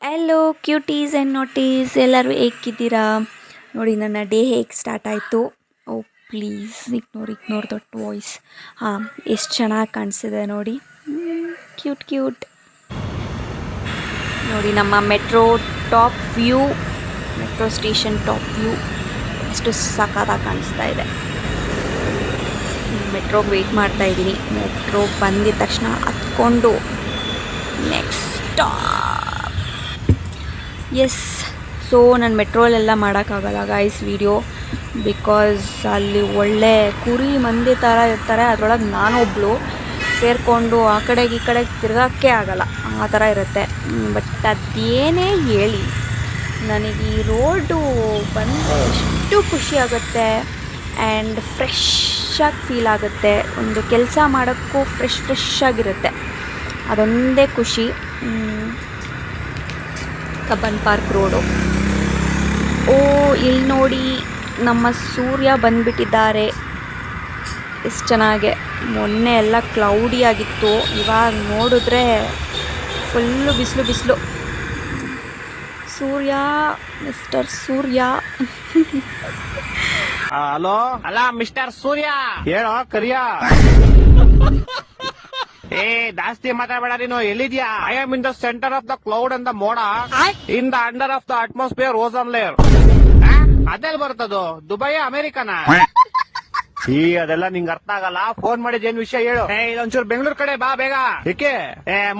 Hello ಕ್ಯೂಟೀಸ್ and notice, ಎಲ್ಲರೂ ಹೇಗಿದ್ದೀರಾ? ನೋಡಿ ನನ್ನ ಡೇ ಹೇಗೆ ಸ್ಟಾರ್ಟ್ ಆಯಿತು. ಓ ಪ್ಲೀಸ್ ಇಗ್ನೋರ್ ದಟ್ ವಾಯ್ಸ್. ಹಾಂ, ಎಷ್ಟು ಚೆನ್ನಾಗಿ ಕಾಣಿಸ್ತಿದೆ ನೋಡಿ, ಕ್ಯೂಟ್. ನೋಡಿ ನಮ್ಮ ಮೆಟ್ರೋ ಸ್ಟೇಷನ್ ಟಾಪ್ ವ್ಯೂ ಎಷ್ಟು ಸಖತ್ತಾಗಿ ಕಾಣಿಸ್ತಾ ಇದೆ. ಮೆಟ್ರೋಗೆ ವೆಯ್ಟ್ ಮಾಡ್ತಾ ಇದ್ದೀನಿ. ಮೆಟ್ರೋ ಬಂದಿದ ತಕ್ಷಣ ಹತ್ಕೊಂಡು ನೆಕ್ಸ್ಟ್ ಎಸ್. ಸೊ ನಾನು ಮೆಟ್ರೋಲೆಲ್ಲ ಮಾಡೋಕ್ಕಾಗಲ್ಲ ಗೈಸ್ ವೀಡಿಯೋ, ಬಿಕಾಸ್ ಅಲ್ಲಿ ಒಳ್ಳೆ ಕುರಿ ಮಂದಿ ಥರ ಇರ್ತಾರೆ. ಅದರೊಳಗೆ ನಾನೊಬ್ಳು ಸೇರಿಕೊಂಡು ಆ ಕಡೆಗೆ ಈ ಕಡೆಗೆ ತಿರ್ಗೋಕ್ಕೆ ಆಗಲ್ಲ, ಆ ಥರ ಇರುತ್ತೆ. ಬಟ್ ಅದೇನೇ ಹೇಳಿ, ನನಗೆ ಈ ರೋಡು ಬಂದರೆ ಎಷ್ಟು ಖುಷಿ ಆಗುತ್ತೆ ಆ್ಯಂಡ್ ಫ್ರೆಶ್ಶಾಗಿ ಫೀಲ್ ಆಗುತ್ತೆ. ಒಂದು ಕೆಲಸ ಮಾಡೋಕ್ಕೂ ಫ್ರೆಶ್ ಆಗಿರುತ್ತೆ, ಅದೊಂದೇ ಖುಷಿ. Cubbon park road. ಓ ಇಲ್ಲಿ ನೋಡಿ ನಮ್ಮ ಸೂರ್ಯ ಬಂದುಬಿಟ್ಟಿದ್ದಾರೆ, ಎಷ್ಟು ಚೆನ್ನಾಗೆ. ಮೊನ್ನೆ ಎಲ್ಲ ಕ್ಲೌಡಿ ಆಗಿತ್ತು, ಇವಾಗ ನೋಡಿದ್ರೆ ಫುಲ್ಲು ಬಿಸಿಲು. ಸೂರ್ಯ, ಮಿಸ್ಟರ್ ಸೂರ್ಯ. ಹಲೋ, ಅಲ್ಲ ಮಿಸ್ಟರ್ ಸೂರ್ಯ, ಹೇಳೋ ಕರಿಯ. ಏ ಜಾಸ್ತಿ ಮಾತಾಡಬೇಡ ನೀನು. ಎಲ್ಲಿದ್ಯಾ? I am in the center of the cloud and the ಮೋಡ, in the under of the atmosphere ozone layer. ಅದೆಲ್ಲ ಬರ್ತದು? ದುಬೈ ಅಮೆರಿಕನ? ಅದೆಲ್ಲ ನಿಂಗೆ ಅರ್ಥ ಆಗಲ್ಲ. ಫೋನ್ ಮಾಡಿದ್ ಏನ್ ವಿಷಯ ಹೇಳು. ಇದೊಂಚೂರು ಬೆಂಗಳೂರು ಕಡೆ ಬಾ ಬೇಗ. ಏಕೆ?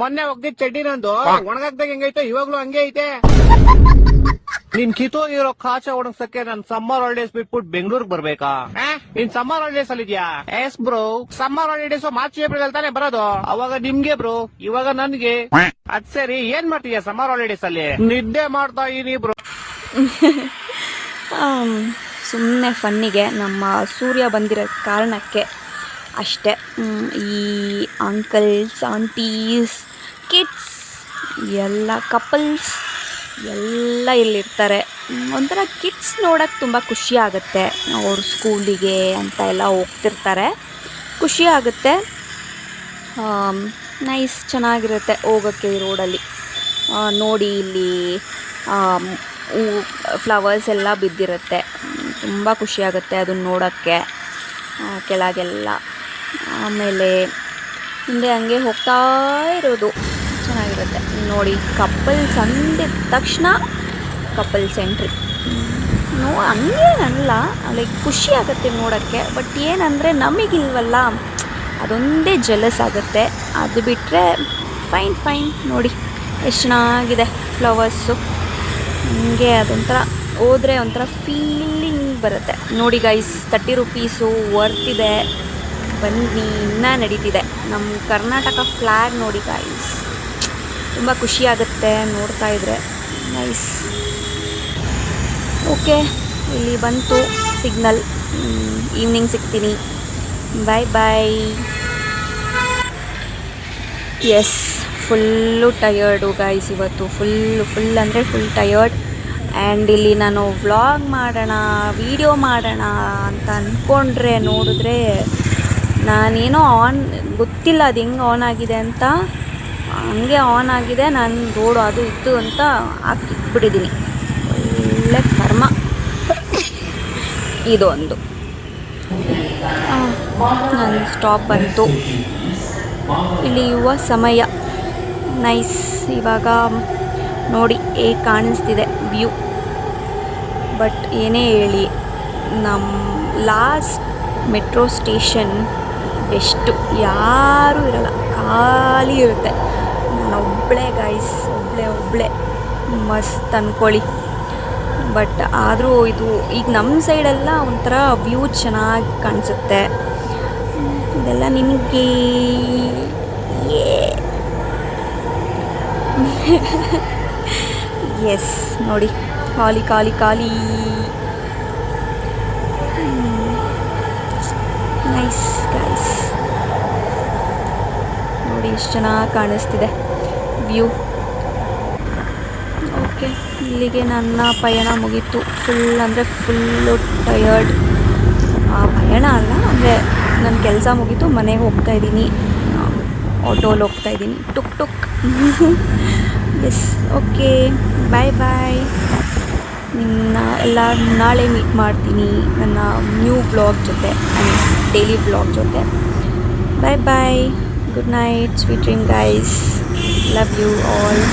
ಮೊನ್ನೆ ಹೋಗ್ದಿದ್ ಚಡ್ಡಿ ನಂದು ಒಣಗಾಕ್ದಾಗ ಹೆಂಗೈತೆ, ಇವಾಗ್ಲೂ ಹಂಗೆ ಐತೆ. ನಿನ್ ಕಿತ್ತೋಗಿರೋ ಕಾಚ ಒಣಗ್ಸಕ್ಕೆ ನನ್ ಸಮ್ಮರ್ ಹಾಲಿಡೇಸ್ ಬಿಟ್ಬಿಟ್ಟು ಬೆಂಗಳೂರಿಗೆ ಬರ್ಬೇಕಾ? ನೀನ್ ಸಮ್ಮರ್ ಹಾಲಿಡೇಸ್ ಅಲ್ಲಿ ಇದೆಯಾ? S bro, summer holidays March April ಅಲ್ಲಿ ತಾನೆ ಬರೋದು. ಅವಾಗ ನಿಮ್ಗೆ ಬ್ರೋ, ಇವಾಗ ನನ್ಗೆ. ಅದ್ ಸರಿ, ಏನ್ ಮಾಡ್ತೀಯ ಸಮ್ಮರ್ ಹಾಲಿಡೇಸ್ ಅಲ್ಲಿ? ನಿದ್ದೆ ಮಾಡ್ತಾ ಇದೀನಿ ಬ್ರೋ. ಸುಮ್ಮನೆ ಫನ್ನಿಗೆ ನಮ್ಮ ಸೂರ್ಯ ಬಂದಿರೋ ಕಾರಣಕ್ಕೆ ಅಷ್ಟೇ. ಈ ಅಂಕಲ್ಸ್, ಆಂಟೀಸ್, ಕಿಡ್ಸ್ ಎಲ್ಲ ಕಪಲ್ಸ್ ಎಲ್ಲ ಇಲ್ಲಿರ್ತಾರೆ. ಒಂಥರ ಕಿಡ್ಸ್ ನೋಡೋಕ್ಕೆ ತುಂಬ ಖುಷಿ ಆಗುತ್ತೆ. ಅವ್ರ ಸ್ಕೂಲಿಗೆ ಅಂತ ಎಲ್ಲ ಹೋಗ್ತಿರ್ತಾರೆ, ಖುಷಿ ಆಗುತ್ತೆ. ನೈಸ್, ಚೆನ್ನಾಗಿರುತ್ತೆ ಹೋಗೋಕ್ಕೆ ಈ ರೋಡಲ್ಲಿ. ನೋಡಿ ಇಲ್ಲಿ ಫ್ಲವರ್ಸ್ ಎಲ್ಲ ಬಿದ್ದಿರುತ್ತೆ, ತುಂಬ ಖುಷಿಯಾಗುತ್ತೆ ಅದನ್ನು ನೋಡೋಕ್ಕೆ ಕೆಳಗೆಲ್ಲ. ಆಮೇಲೆ ಹಿಂದೆ ಹಂಗೆ ಹೋಗ್ತಾ ಇರೋದು ಚೆನ್ನಾಗಿರುತ್ತೆ ನೋಡಿ. ಕಪಲ್ಸ್ ಅಂದಿದ ತಕ್ಷಣ ಕಪಲ್ಸ್ ಎಂಟ್ರಿ ಹಂಗೇನಲ್ಲ, ಲೈಕ್ ಖುಷಿ ಆಗುತ್ತೆ ನೋಡೋಕ್ಕೆ. ಬಟ್ ಏನಂದರೆ ನಮಗಿಲ್ವಲ್ಲ, ಅದೊಂದೇ ಜಲಸ್ ಆಗುತ್ತೆ. ಅದು ಬಿಟ್ಟರೆ ಫೈನ್ ನೋಡಿ ಎಷ್ಟು ಚೆನ್ನಾಗಿದೆ ಫ್ಲವರ್ಸು. ಹಂಗೆ ಅದೊಂಥರ ಹೋದರೆ ಒಂಥರ ಫೀಲಿಂಗ್ ಬರುತ್ತೆ ನೋಡಿ ಗೈಸ್. 30 ರೂಪೀಸು ವರ್ತಿದೆ. ಬನ್ನಿ, ಇನ್ನೂ ನಡೀತಿದೆ. ನಮ್ಮ ಕರ್ನಾಟಕ ಫ್ಲ್ಯಾಗ್ ನೋಡಿ ಗೈಸ್, ತುಂಬ ಖುಷಿಯಾಗುತ್ತೆ ನೋಡ್ತಾ ಇದ್ರೆ. ನೈಸ್. ಓಕೆ, ಇಲ್ಲಿ ಬಂತು ಸಿಗ್ನಲ್. ಈವ್ನಿಂಗ್ ಸಿಗ್ತೀನಿ. ಬಾಯ್. ಎಸ್, ಫುಲ್ಲು ಟಯರ್ಡು ಗೈಸ್ ಇವತ್ತು. ಫುಲ್ ಅಂದರೆ ಫುಲ್ ಟಯರ್ಡ್. ಆ್ಯಂಡ್ ಇಲ್ಲಿ ನಾನು ವ್ಲಾಗ್ ಮಾಡೋಣ, ವೀಡಿಯೋ ಮಾಡೋಣ ಅಂತ ಅಂದ್ಕೊಂಡ್ರೆ ನೋಡಿದ್ರೆ ನಾನೇನೋ ಗೊತ್ತಿಲ್ಲ ಅದು ಹೆಂಗೆ ಆನ್ ಆಗಿದೆ ಅಂತ. ಹಂಗೆ ಆನ್ ಆಗಿದೆ, ನಾನು ರೋಡು ಅದು ಇತ್ತು ಅಂತ ಹಾಕಿಟ್ಬಿಟ್ಟಿದ್ದೀನಿ. ಒಳ್ಳೆ ಕರ್ಮ ಇದೊಂದು. ನನ್ನ ಸ್ಟಾಪ್ ಬಂತು, ಇಳಿಯುವ ಸಮಯ. ನೈಸ್. ಇವಾಗ ನೋಡಿ ಹೇಗೆ ಕಾಣಿಸ್ತಿದೆ ವ್ಯೂ. ಬಟ್ ಏನೇ ಹೇಳಿ, ನಮ್ಮ ಲಾಸ್ಟ್ ಮೆಟ್ರೋ ಸ್ಟೇಷನ್ ಬೆಸ್ಟು. ಯಾರೂ ಇರಲ್ಲ, ಖಾಲಿ ಇರುತ್ತೆ. ನಾನೊಬ್ಬಳೇ ಗೈಸ್, ಒಬ್ಬಳೇ ಮಸ್ತ್ ಅಂದ್ಕೊಳ್ಳಿ. ಬಟ್ ಆದರೂ ಇದು ಈಗ ನಮ್ಮ ಸೈಡೆಲ್ಲ ಒಂಥರ ವ್ಯೂ ಚೆನ್ನಾಗಿ ಕಾಣಿಸುತ್ತೆ. ಇದೆಲ್ಲ ನಿಮಗೆ ಎಸ್ ನೋಡಿ, ಖಾಲಿ. ನೈಸ್ ಗೈಸ್, ನೋಡಿ ಎಷ್ಟು ಚೆನ್ನಾಗಿ ಕಾಣಿಸ್ತಿದೆ ವ್ಯೂ. ಓಕೆ, ಇಲ್ಲಿಗೆ ನನ್ನ ಪಯಣ ಮುಗೀತು. Full tired. ಪಯಣ ಅಲ್ಲ ಅಂದರೆ ನನ್ನ ಕೆಲಸ ಮುಗೀತು, ಮನೆಗೆ ಹೋಗ್ತಾಯಿದ್ದೀನಿ. ಆಟೋಲ್ಲಿ ಹೋಗ್ತಾಯಿದ್ದೀನಿ, ಟುಕ್ ಎಸ್ ಓಕೆ ಬಾಯ್ ಬಾಯ್. ನಿಮ್ಮನ್ನ ಎಲ್ಲ ನಾಳೆ ಮೀಟ್ ಮಾಡ್ತೀನಿ ನನ್ನ ನ್ಯೂ ಬ್ಲಾಗ್ ಜೊತೆ ಡೈಲಿ ಬ್ಲಾಗ್ ಜೊತೆ. Bye bye, good night, sweet dream guys, love you all.